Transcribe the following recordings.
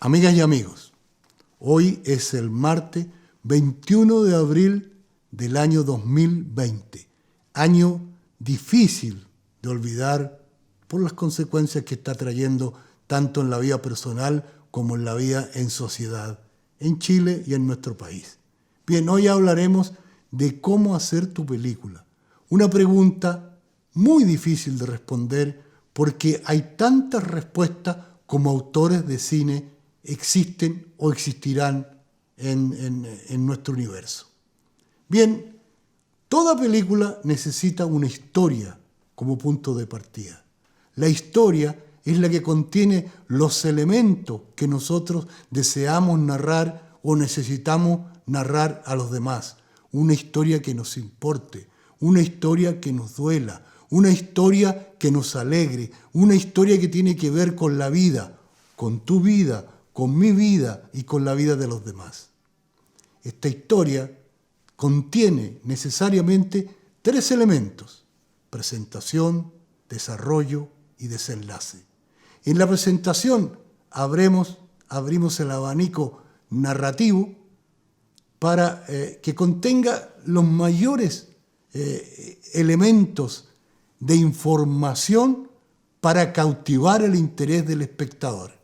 Amigas y amigos, hoy es el martes 21 de abril del año 2020, año difícil de olvidar por las consecuencias que está trayendo tanto en la vida personal como en la vida en sociedad, en Chile y en nuestro país. Bien, hoy hablaremos de cómo hacer tu película. Una pregunta muy difícil de responder porque hay tantas respuestas como autores de cine existen o existirán en nuestro universo. Bien, toda película necesita una historia como punto de partida. La historia es la que contiene los elementos que nosotros deseamos narrar o necesitamos narrar a los demás. Una historia que nos importe, una historia que nos duela, una historia que nos alegre, una historia que tiene que ver con la vida, con tu vida, con mi vida y con la vida de los demás. Esta historia contiene necesariamente tres elementos: presentación, desarrollo y desenlace. En la presentación abrimos el abanico narrativo para que contenga los mayores elementos de información para cautivar el interés del espectador.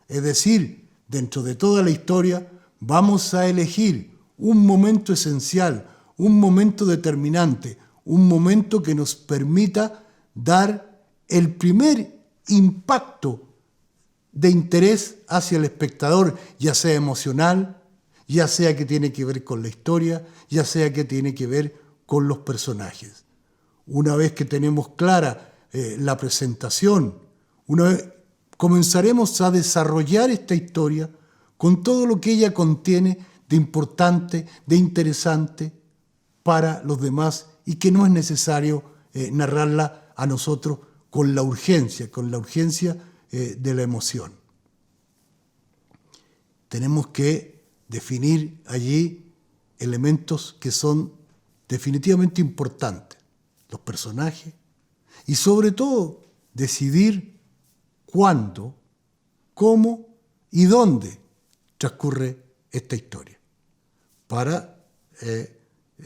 Es decir, dentro de toda la historia vamos a elegir un momento esencial, un momento determinante, un momento que nos permita dar el primer impacto de interés hacia el espectador, ya sea emocional, ya sea que tiene que ver con la historia, ya sea que tiene que ver con los personajes. Una vez que tenemos clara la presentación, comenzaremos a desarrollar esta historia con todo lo que ella contiene de importante, de interesante para los demás y que no es necesario narrarla a nosotros con la urgencia de la emoción. Tenemos que definir allí elementos que son definitivamente importantes, los personajes, y sobre todo decidir cuándo, cómo y dónde transcurre esta historia, para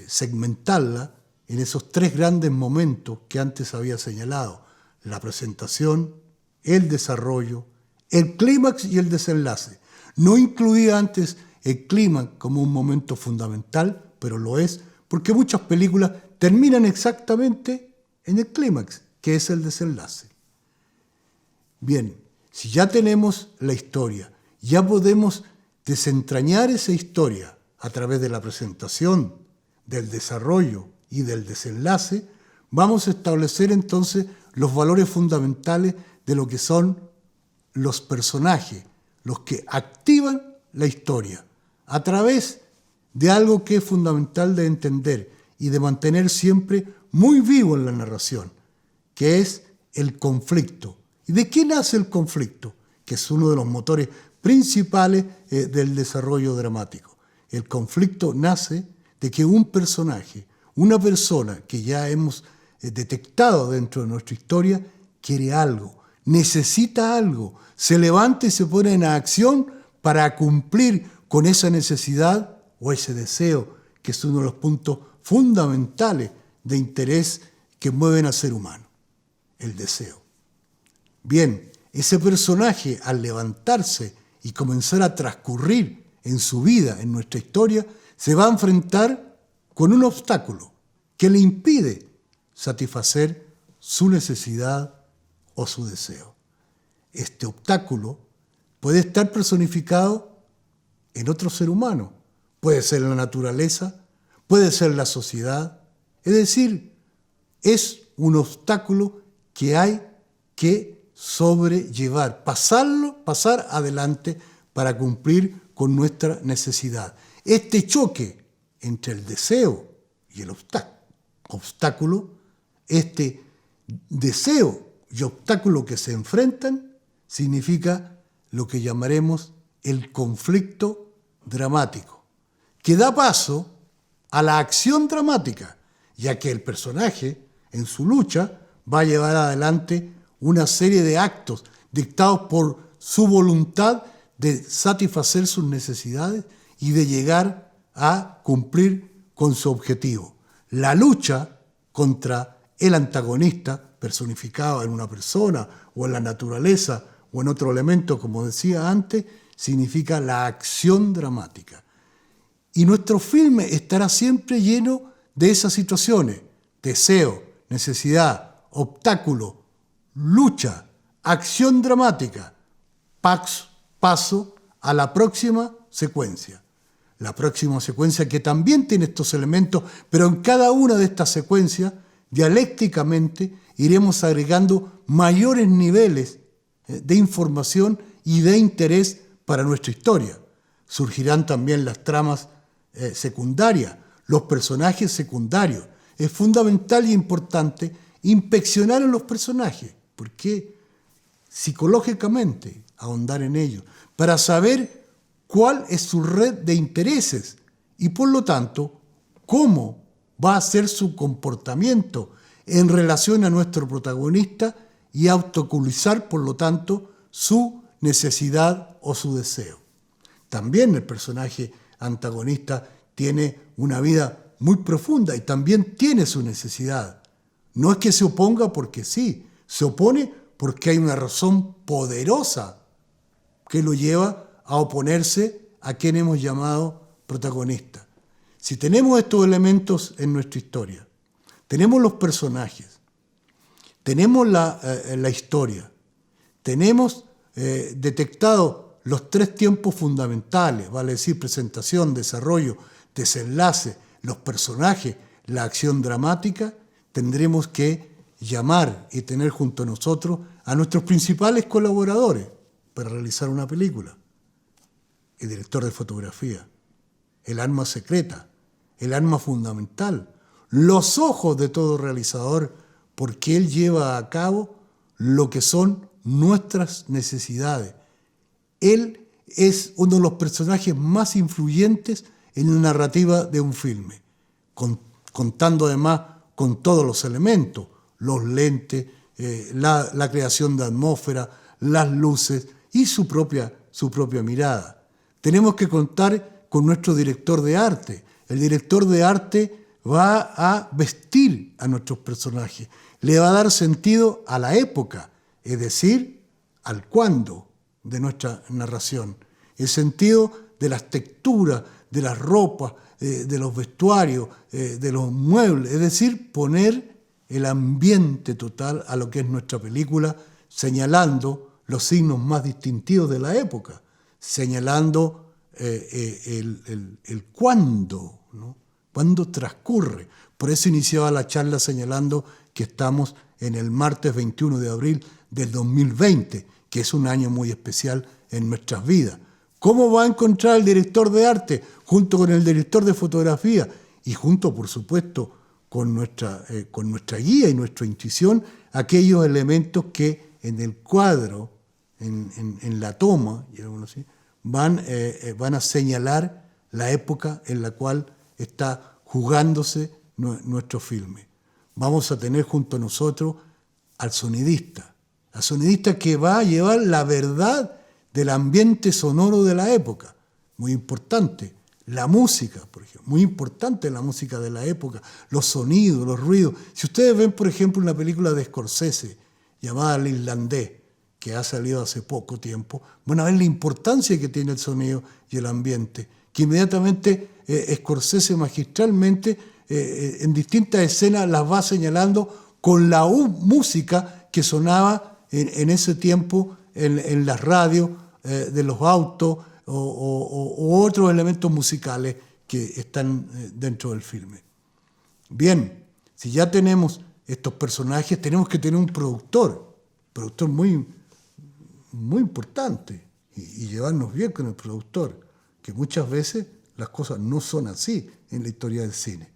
segmentarla en esos tres grandes momentos que antes había señalado: la presentación, el desarrollo, el clímax y el desenlace. No incluía antes el clímax como un momento fundamental, pero lo es porque muchas películas terminan exactamente en el clímax, que es el desenlace. Bien, si ya tenemos la historia, ya podemos desentrañar esa historia a través de la presentación, del desarrollo y del desenlace, vamos a establecer entonces los valores fundamentales de lo que son los personajes, los que activan la historia, a través de algo que es fundamental de entender y de mantener siempre muy vivo en la narración, que es el conflicto. ¿Y de qué nace el conflicto? Que es uno de los motores principales del desarrollo dramático. El conflicto nace de que un personaje, una persona que ya hemos detectado dentro de nuestra historia, quiere algo, necesita algo, se levanta y se pone en acción para cumplir con esa necesidad o ese deseo, que es uno de los puntos fundamentales de interés que mueven al ser humano, el deseo. Bien, ese personaje, al levantarse y comenzar a transcurrir en su vida, en nuestra historia, se va a enfrentar con un obstáculo que le impide satisfacer su necesidad o su deseo. Este obstáculo puede estar personificado en otro ser humano, puede ser la naturaleza, puede ser la sociedad, es decir, es un obstáculo que hay que sobrellevar, pasar adelante para cumplir con nuestra necesidad. Este choque entre el deseo y el obstáculo, este deseo y obstáculo que se enfrentan, significa lo que llamaremos el conflicto dramático, que da paso a la acción dramática, ya que el personaje, en su lucha, va a llevar adelante una serie de actos dictados por su voluntad de satisfacer sus necesidades y de llegar a cumplir con su objetivo. La lucha contra el antagonista, personificado en una persona o en la naturaleza o en otro elemento, como decía antes, significa la acción dramática. Y nuestro filme estará siempre lleno de esas situaciones: deseo, necesidad, obstáculo, lucha, acción dramática, paso a la próxima secuencia. La próxima secuencia que también tiene estos elementos, pero en cada una de estas secuencias, dialécticamente, iremos agregando mayores niveles de información y de interés para nuestra historia. Surgirán también las tramas secundarias, los personajes secundarios. Es fundamental y importante inspeccionar a los personajes, porque psicológicamente ahondar en ellos, para saber cuál es su red de intereses y, por lo tanto, cómo va a ser su comportamiento en relación a nuestro protagonista y autoculizar, por lo tanto, su necesidad o su deseo. También el personaje antagonista tiene una vida muy profunda y también tiene su necesidad. No es que se oponga porque sí, se opone porque hay una razón poderosa que lo lleva a oponerse a quien hemos llamado protagonista. Si tenemos estos elementos en nuestra historia, tenemos los personajes, tenemos la historia, tenemos detectado los tres tiempos fundamentales, vale decir, presentación, desarrollo, desenlace, los personajes, la acción dramática, tendremos que llamar y tener junto a nosotros a nuestros principales colaboradores para realizar una película: el director de fotografía, el arma secreta, el arma fundamental, los ojos de todo realizador, porque él lleva a cabo lo que son nuestras necesidades. Él es uno de los personajes más influyentes en la narrativa de un filme, contando además con todos los elementos, los lentes, la creación de atmósfera, las luces y su propia mirada. Tenemos que contar con nuestro director de arte. El director de arte va a vestir a nuestros personajes, le va a dar sentido a la época, es decir, al cuándo de nuestra narración, el sentido de las texturas, de las ropas, de los vestuarios, de los muebles, es decir, poner el ambiente total a lo que es nuestra película, señalando los signos más distintivos de la época, señalando el cuándo, ¿no? Cuándo transcurre. Por eso iniciaba la charla señalando que estamos en el martes 21 de abril del 2020, que es un año muy especial en nuestras vidas. ¿Cómo va a encontrar el director de arte junto con el director de fotografía y junto, por supuesto, con nuestra guía y nuestra intuición, aquellos elementos que en el cuadro, en la toma, van a señalar la época en la cual está jugándose nuestro filme? Vamos a tener junto a nosotros al sonidista que va a llevar la verdad del ambiente sonoro de la época, muy importante. La música, por ejemplo, muy importante la música de la época, los sonidos, los ruidos. Si ustedes ven, por ejemplo, una película de Scorsese llamada El Irlandés, que ha salido hace poco tiempo, van a ver la importancia que tiene el sonido y el ambiente, que inmediatamente Scorsese magistralmente en distintas escenas las va señalando con la música que sonaba en ese tiempo en las radios de los autos o otros elementos musicales que están dentro del filme. Bien, si ya tenemos estos personajes, tenemos que tener un productor muy, muy importante y llevarnos bien con el productor, que muchas veces las cosas no son así en la historia del cine.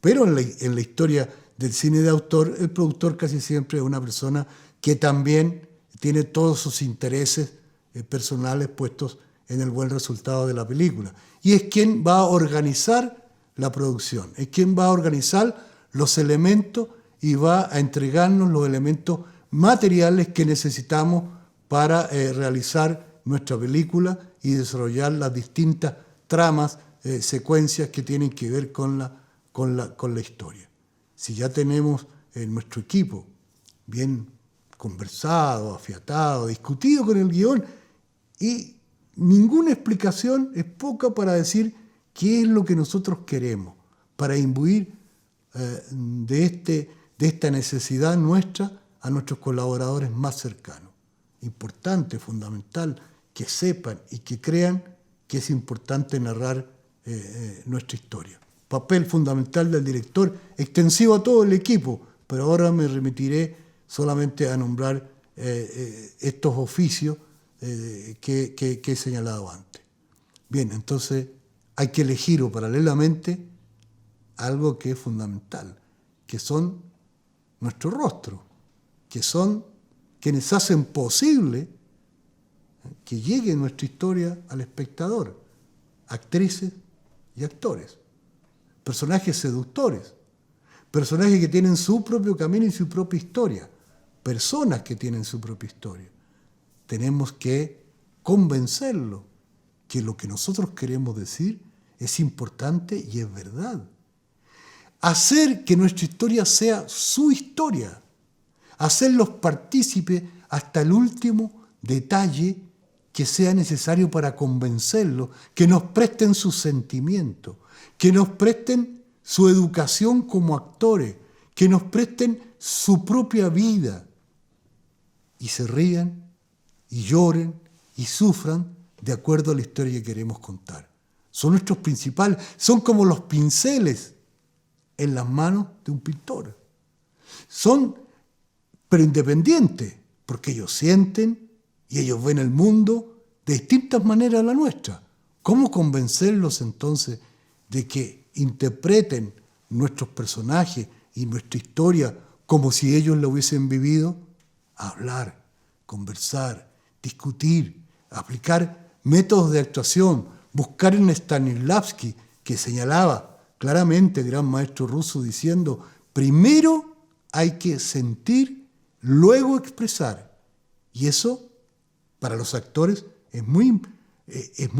Pero en la historia del cine de autor, el productor casi siempre es una persona que también tiene todos sus intereses personales puestos en el buen resultado de la película. Y es quien va a organizar la producción, es quien va a organizar los elementos y va a entregarnos los elementos materiales que necesitamos para realizar nuestra película y desarrollar las distintas tramas, secuencias que tienen que ver con la historia. Si ya tenemos nuestro equipo bien conversado, afiatado, discutido con el guión, y ninguna explicación es poca para decir qué es lo que nosotros queremos, para imbuir de esta necesidad nuestra a nuestros colaboradores más cercanos. Importante, fundamental, que sepan y que crean que es importante narrar nuestra historia. Papel fundamental del director, extensivo a todo el equipo, pero ahora me remitiré solamente a nombrar estos oficios que he señalado antes. Bien, entonces hay que elegir paralelamente algo que es fundamental, que son nuestros rostros, que son quienes hacen posible que llegue nuestra historia al espectador, actrices y actores, personajes seductores, personajes que tienen su propio camino y su propia historia, personas que tienen su propia historia. Tenemos que convencerlo que lo que nosotros queremos decir es importante y es verdad. Hacer que nuestra historia sea su historia, hacerlos partícipes hasta el último detalle que sea necesario para convencerlos, que nos presten sus sentimientos, que nos presten su educación como actores, que nos presten su propia vida y se rían y lloren y sufran de acuerdo a la historia que queremos contar. Son nuestros principales, son como los pinceles en las manos de un pintor. Son, pero independientes, porque ellos sienten y ellos ven el mundo de distintas maneras a la nuestra. ¿Cómo convencerlos entonces de que interpreten nuestros personajes y nuestra historia como si ellos la hubiesen vivido? Hablar, conversar, discutir, aplicar métodos de actuación, buscar en Stanislavski, que señalaba claramente el gran maestro ruso diciendo, primero hay que sentir, luego expresar. Y eso, para los actores, es muy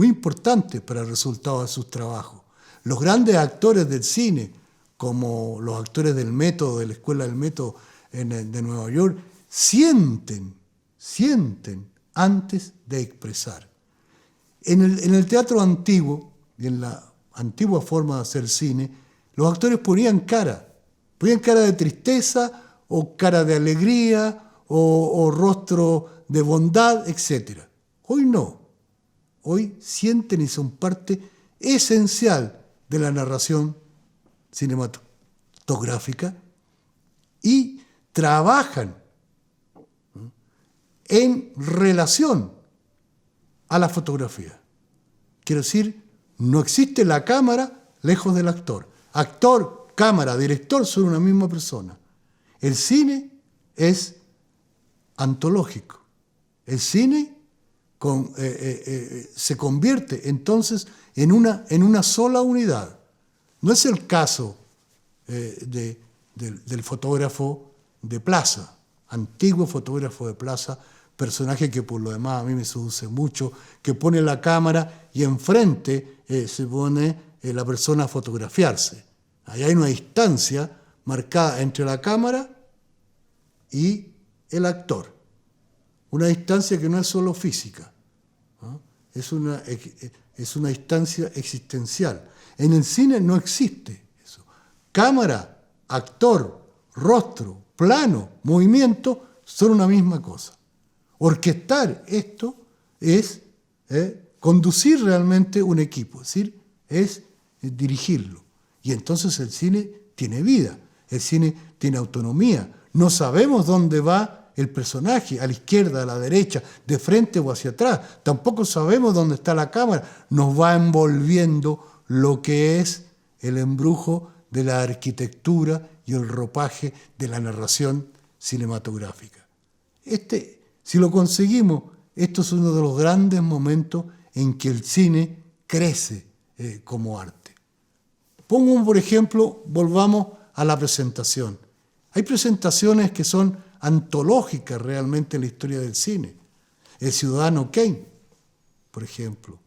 importante para el resultado de sus trabajos. Los grandes actores del cine, como los actores del método, de la Escuela del Método de Nueva York, sienten antes de expresar. En el teatro antiguo, y en la antigua forma de hacer cine, los actores ponían cara de tristeza, o cara de alegría, o rostro de bondad, etc. Hoy no. Hoy sienten y son parte esencial de la narración cinematográfica y trabajan en relación a la fotografía. Quiero decir, no existe la cámara lejos del actor. Actor, cámara, director son una misma persona. El cine es antológico. El cine se convierte entonces en una sola unidad. No es el caso del fotógrafo de plaza, antiguo fotógrafo de plaza, personaje que por lo demás a mí me seduce mucho, que pone la cámara y enfrente se pone la persona a fotografiarse. Ahí hay una distancia marcada entre la cámara y el actor. Una distancia que no es solo física, ¿no? Es una distancia existencial. En el cine no existe eso. Cámara, actor, rostro, plano, movimiento son una misma cosa. Orquestar esto es conducir realmente un equipo, es decir, es dirigirlo. Y entonces el cine tiene vida, el cine tiene autonomía. No sabemos dónde va el personaje, a la izquierda, a la derecha, de frente o hacia atrás. Tampoco sabemos dónde está la cámara. Nos va envolviendo lo que es el embrujo de la arquitectura y el ropaje de la narración cinematográfica. Si lo conseguimos, esto es uno de los grandes momentos en que el cine crece como arte. Pongo por ejemplo, volvamos a la presentación. Hay presentaciones que son antológicas realmente en la historia del cine. El Ciudadano Kane, por ejemplo.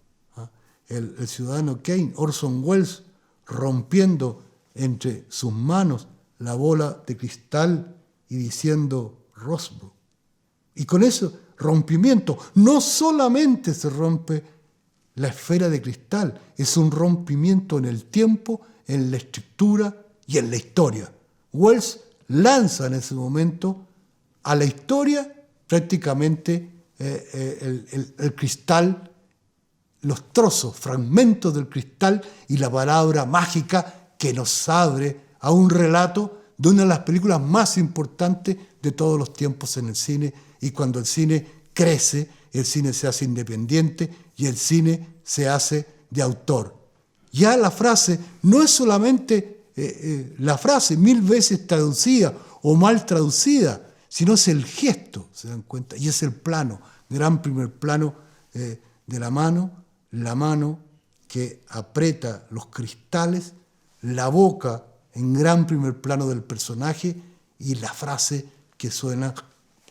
El ciudadano Kane, Orson Welles, rompiendo entre sus manos la bola de cristal y diciendo Rosbrook. Y con ese rompimiento no solamente se rompe la esfera de cristal, es un rompimiento en el tiempo, en la estructura y en la historia. Welles lanza en ese momento a la historia prácticamente el cristal, los trozos, fragmentos del cristal y la palabra mágica que nos abre a un relato de una de las películas más importantes de todos los tiempos en el cine. Y cuando el cine crece, el cine se hace independiente y el cine se hace de autor. Ya la frase no es solamente la frase 1000 veces traducida o mal traducida, sino es el gesto, ¿se dan cuenta? Y es el plano, gran primer plano de la mano que aprieta los cristales, la boca en gran primer plano del personaje y la frase que suena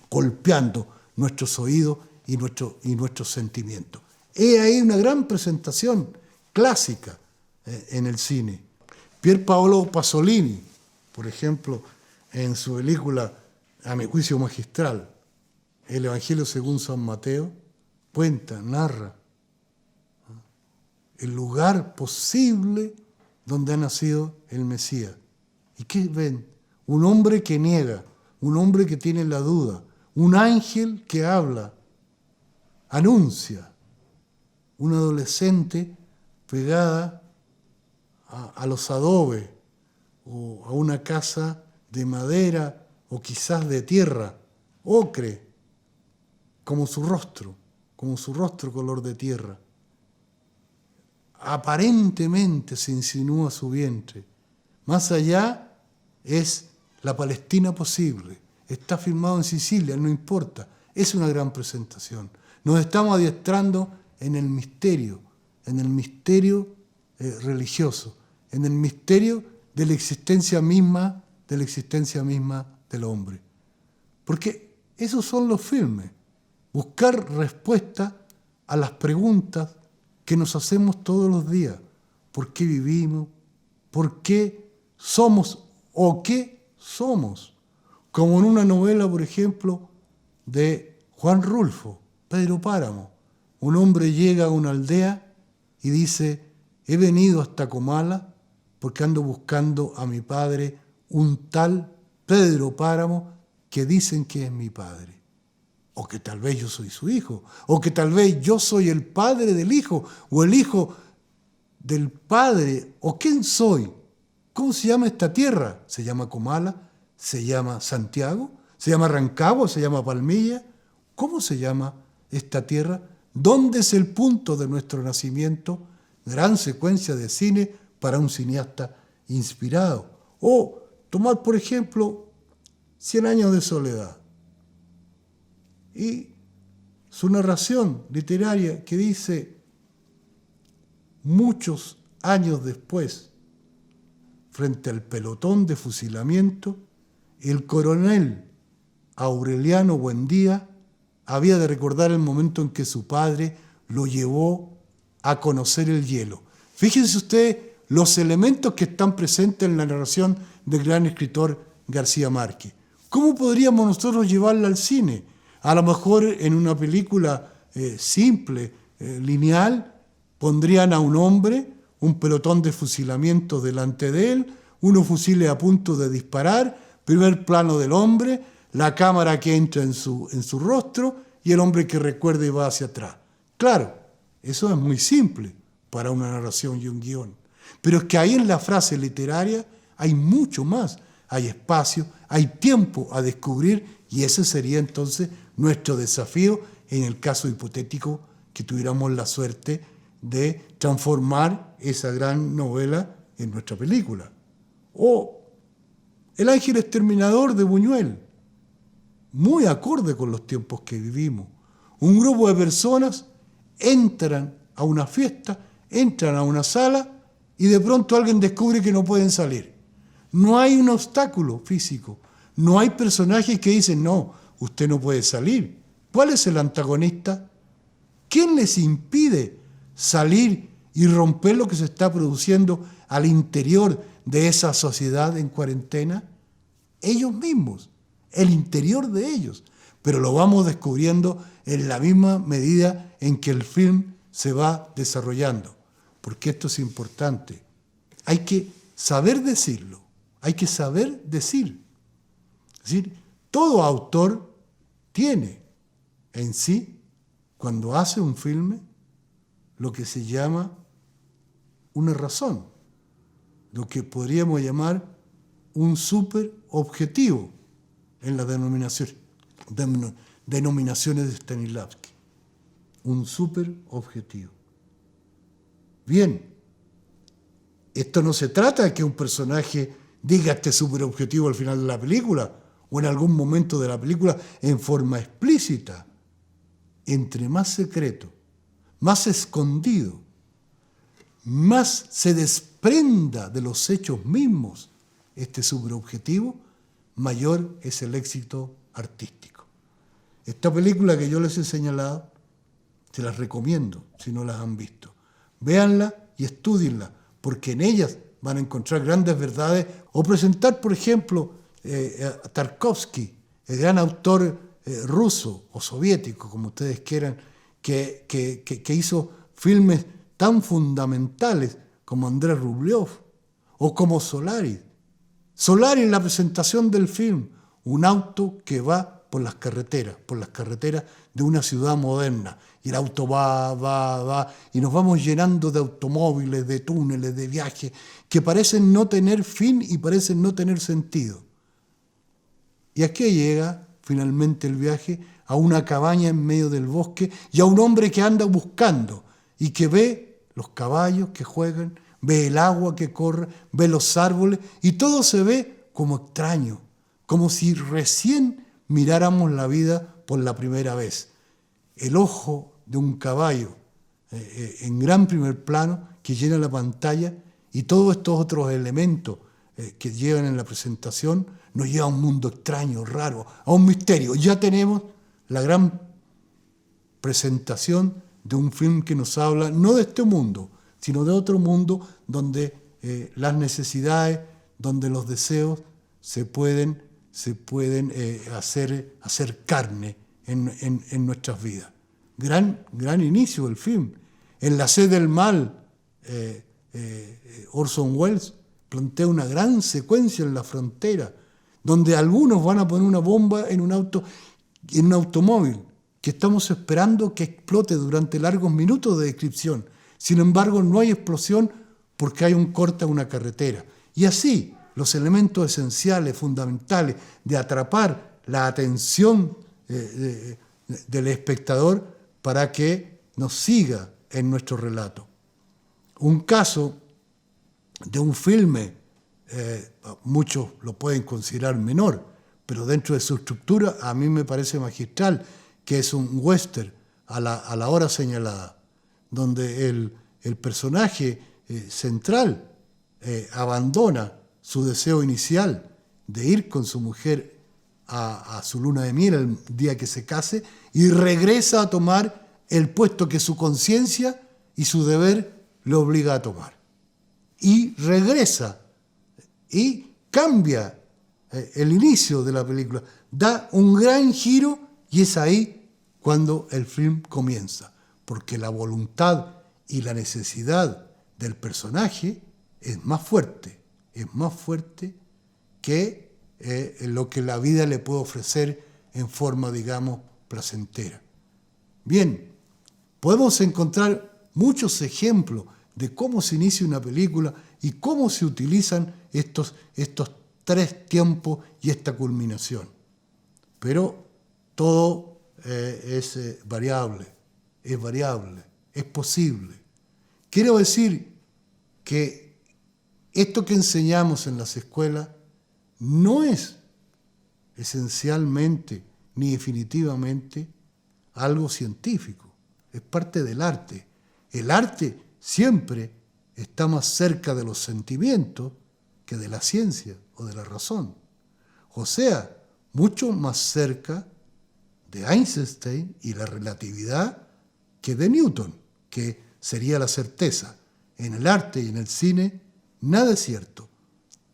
golpeando nuestros oídos y nuestros sentimientos. He ahí una gran presentación clásica en el cine. Pier Paolo Pasolini, por ejemplo, en su película, a mi juicio magistral, El Evangelio según San Mateo, cuenta, narra el lugar posible donde ha nacido el Mesías. ¿Y qué ven? Un hombre que niega, un hombre que tiene la duda, un ángel que habla, anuncia, una adolescente pegada a los adobes o a una casa de madera o quizás de tierra, ocre, como su rostro color de tierra. Aparentemente se insinúa su vientre. Más allá es la Palestina posible. Está filmado en Sicilia, no importa. Es una gran presentación. Nos estamos adiestrando en el misterio religioso, en el misterio de la existencia misma del hombre. Porque esos son los filmes. Buscar respuesta a las preguntas que nos hacemos todos los días. ¿Por qué vivimos? ¿Por qué somos o qué somos? Como en una novela, por ejemplo, de Juan Rulfo, Pedro Páramo. Un hombre llega a una aldea y dice, he venido hasta Comala porque ando buscando a mi padre, un tal Pedro Páramo, que dicen que es mi padre. O que tal vez yo soy su hijo, o que tal vez yo soy el padre del hijo, o el hijo del padre, o quién soy. ¿Cómo se llama esta tierra? ¿Se llama Comala? ¿Se llama Santiago? ¿Se llama Rancagua? ¿Se llama Palmilla? ¿Cómo se llama esta tierra? ¿Dónde es el punto de nuestro nacimiento? Gran secuencia de cine para un cineasta inspirado. O tomar, por ejemplo, 100 años de soledad. Y su narración literaria que dice, muchos años después, frente al pelotón de fusilamiento, el coronel Aureliano Buendía había de recordar el momento en que su padre lo llevó a conocer el hielo. Fíjense ustedes los elementos que están presentes en la narración del gran escritor García Márquez. ¿Cómo podríamos nosotros llevarla al cine? A lo mejor en una película simple, lineal, pondrían a un hombre, un pelotón de fusilamiento delante de él, unos fusiles a punto de disparar, primer plano del hombre, la cámara que entra en su rostro y el hombre que recuerda y va hacia atrás. Claro, eso es muy simple para una narración y un guión. Pero es que ahí en la frase literaria hay mucho más. Hay espacio, hay tiempo a descubrir y ese sería entonces nuestro desafío en el caso hipotético que tuviéramos la suerte de transformar esa gran novela en nuestra película. O El ángel exterminador de Buñuel, muy acorde con los tiempos que vivimos. Un grupo de personas entran a una fiesta, entran a una sala y de pronto alguien descubre que no pueden salir. No hay un obstáculo físico, no hay personajes que dicen, no, usted no puede salir. ¿Cuál es el antagonista? ¿Quién les impide salir y romper lo que se está produciendo al interior de esa sociedad en cuarentena? Ellos mismos, el interior de ellos. Pero lo vamos descubriendo en la misma medida en que el film se va desarrollando. Porque esto es importante. Hay que saber decirlo, hay que saber decir. Es decir, todo autor tiene en sí, cuando hace un filme, lo que se llama una razón, lo que podríamos llamar un superobjetivo en las denominaciones de Stanislavski. Un superobjetivo. Bien, esto no se trata de que un personaje diga este superobjetivo al final de la película o en algún momento de la película en forma explícita. Entre más secreto, más escondido, más se desprenda de los hechos mismos este superobjetivo, mayor es el éxito artístico. Esta película que yo les he señalado, se las recomiendo si no las han visto. Véanla y estúdienla, porque en ellas van a encontrar grandes verdades o presentar, por ejemplo, a Tarkovsky, el gran autor ruso o soviético, como ustedes quieran, que hizo filmes tan fundamentales como Andrei Rublev o como Solaris. Solaris en la presentación del film, un auto que va por las carreteras de una ciudad moderna. Y el auto va, y nos vamos llenando de automóviles, de túneles, de viajes, que parecen no tener fin y parecen no tener sentido. Y aquí llega finalmente el viaje a una cabaña en medio del bosque y a un hombre que anda buscando y que ve los caballos que juegan, ve el agua que corre, ve los árboles y todo se ve como extraño, como si recién miráramos la vida por la primera vez. El ojo de un caballo en gran primer plano que llena la pantalla y todos estos otros elementos que llevan en la presentación nos lleva a un mundo extraño, raro, a un misterio. Ya tenemos la gran presentación de un film que nos habla no de este mundo, sino de otro mundo donde las necesidades, donde los deseos se pueden hacer carne en nuestras vidas. Gran inicio del film. En La sed del mal, Orson Welles plantea una gran secuencia en la frontera, donde algunos van a poner una bomba en un automóvil que estamos esperando que explote durante largos minutos de descripción. Sin embargo, no hay explosión porque hay un corte a una carretera. Y así, los elementos esenciales, fundamentales, de atrapar la atención del espectador para que nos siga en nuestro relato. Un caso de un filme, muchos lo pueden considerar menor, pero dentro de su estructura a mí me parece magistral, que es un western a la hora señalada, donde el personaje central abandona su deseo inicial de ir con su mujer a su luna de miel el día que se case y regresa a tomar el puesto que su conciencia y su deber le obliga a tomar. Y regresa y cambia el inicio de la película, da un gran giro y es ahí cuando el film comienza, porque la voluntad y la necesidad del personaje es más fuerte que lo que la vida le puede ofrecer en forma, digamos, placentera. Bien, podemos encontrar muchos ejemplos de cómo se inicia una película y cómo se utilizan estos tres tiempos y esta culminación. Pero todo es variable, es posible. Quiero decir que esto que enseñamos en las escuelas no es esencialmente ni definitivamente algo científico, es parte del arte. El arte siempre está más cerca de los sentimientos que de la ciencia o de la razón. O sea, mucho más cerca de Einstein y la relatividad que de Newton, que sería la certeza. En el arte y en el cine, nada es cierto.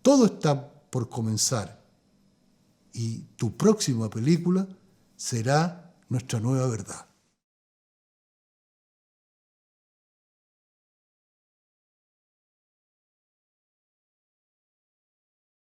Todo está por comenzar. Y tu próxima película será nuestra nueva verdad.